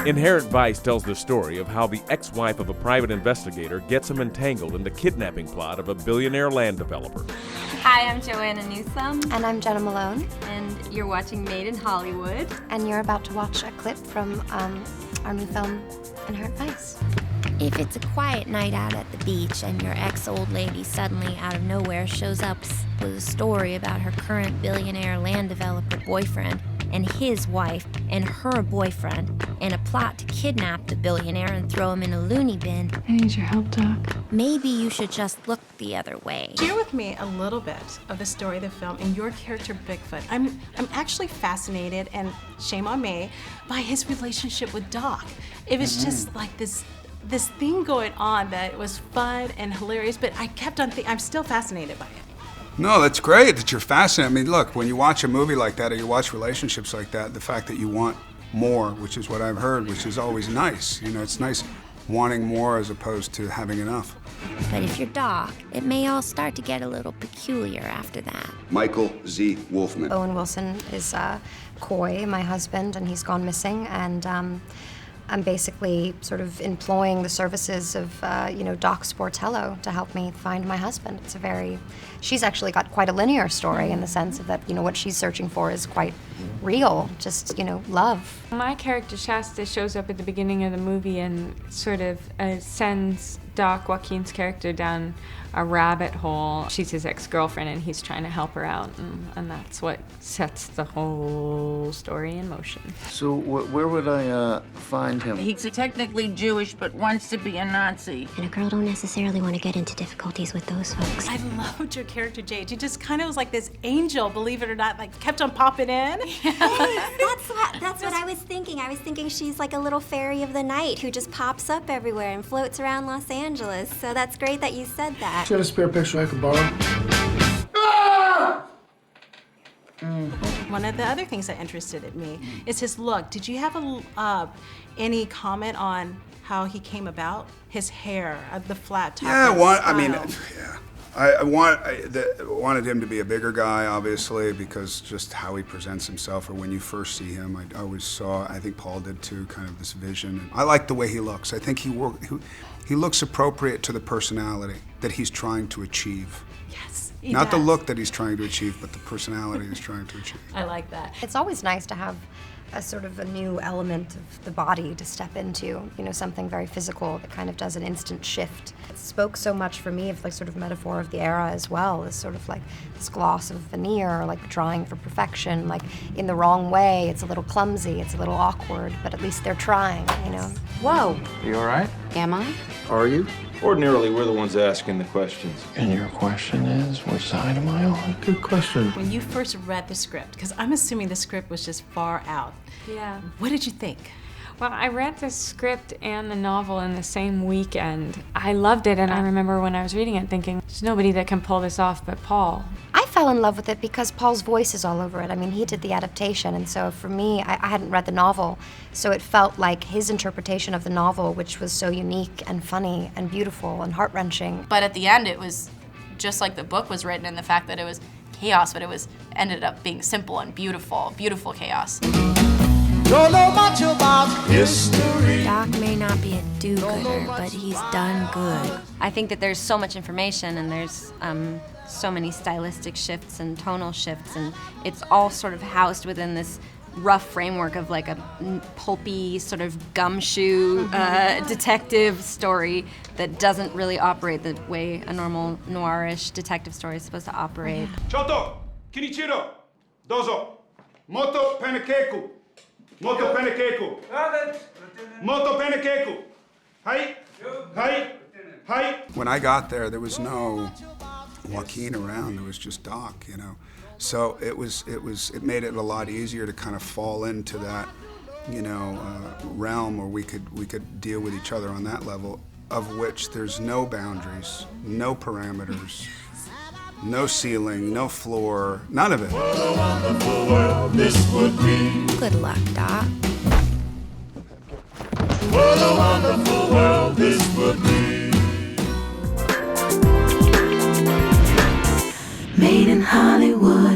Inherent Vice tells the story of how the ex-wife of a private investigator gets him entangled in the kidnapping plot of a billionaire land developer. Hi, I'm Joanna Newsome. And I'm Jenna Malone. And you're watching Made in Hollywood. And you're about to watch a clip from our new film, Inherent Vice. If it's a quiet night out at the beach and your ex-old lady suddenly out of nowhere shows up with a story about her current billionaire land developer boyfriend and his wife and her boyfriend and a plot to kidnap the billionaire and throw him in a loony bin, I need your help, Doc. maybe you should just look the other way. Share with me a little bit of the story of the film and your character Bigfoot. I'm actually fascinated, and shame on me, by his relationship with Doc. It was just like this thing going on that was fun and hilarious, but I kept on thinking, I'm still fascinated by it. No, that's great that you're fascinated. I mean, look, when you watch a movie like that or you watch relationships like that, the fact that you want more, which is what I've heard, which is always nice. You know, it's nice wanting more as opposed to having enough. But if you're Doc, it may all start to get a little peculiar after that. Michael Z. Wolfman. Owen Wilson is Coy, my husband, and he's gone missing, and I'm basically sort of employing the services of, Doc Sportello to help me find my husband. She's actually got quite a linear story in the sense of that, what she's searching for is quite real, just, love. My character Shasta shows up at the beginning of the movie and sort of sends Doc, Joaquin's character, down a rabbit hole. She's his ex-girlfriend and he's trying to help her out, and that's what sets the whole story in motion. So where would I find him? He's technically Jewish but wants to be a Nazi. And a girl don't necessarily want to get into difficulties with those folks. I loved your character, Jade. She just kind of was like this angel, believe it or not, like kept on popping in. That's what I was thinking. I was thinking she's like a little fairy of the night who just pops up everywhere and floats around Los Angeles. So that's great that you said that. You got a spare picture I could borrow? One of the other things that interested me is his look. Did you have any comment on how he came about? His hair, the flat top. I wanted him to be a bigger guy, obviously, because just how he presents himself, or when you first see him, I always saw, I think Paul did too, kind of this vision. I like the way he looks. I think he looks appropriate to the personality that he's trying to achieve. Yes, Not the look that he's trying to achieve, but the personality he's trying to achieve. I like that. It's always nice to have a sort of a new element of the body to step into, something very physical that kind of does an instant shift. It spoke so much for me of like sort of metaphor of the era as well, as sort of like this gloss of veneer, like trying for perfection, like in the wrong way. It's a little clumsy, it's a little awkward, but at least they're trying, Whoa. You all right? Am I? Are you? Ordinarily, we're the ones asking the questions. And your question is, which side am I on? Good question. When you first read the script, because I'm assuming the script was just far out. Yeah. What did you think? Well, I read the script and the novel in the same weekend. I loved it, and I remember when I was reading it thinking, there's nobody that can pull this off but Paul. I fell in love with it because Paul's voice is all over it. I mean, he did the adaptation, and so for me, I hadn't read the novel, so it felt like his interpretation of the novel, which was so unique and funny and beautiful and heart-wrenching. But at the end, it was just like the book was written in the fact that it was chaos, but it ended up being simple and beautiful, beautiful chaos. Don't know much about history. Doc may not be a do-gooder, but he's done good. I think that there's so much information and there's so many stylistic shifts and tonal shifts, and it's all sort of housed within this rough framework of like a pulpy sort of gumshoe detective story that doesn't really operate the way a normal noirish detective story is supposed to operate. Choto, Kinichiro, Dozo, Moto Panekeku. Moto Panekeku. Moto Panekeku. Hi. Hi. Hi. When I got there was no Joaquin around. There was just Doc, So it made it a lot easier to kind of fall into that, realm where we could deal with each other on that level, of which there's no boundaries, no parameters. No ceiling, no floor, none of it. What a wonderful world this would be. Good luck, Doc. What a wonderful world this would be. Made in Hollywood.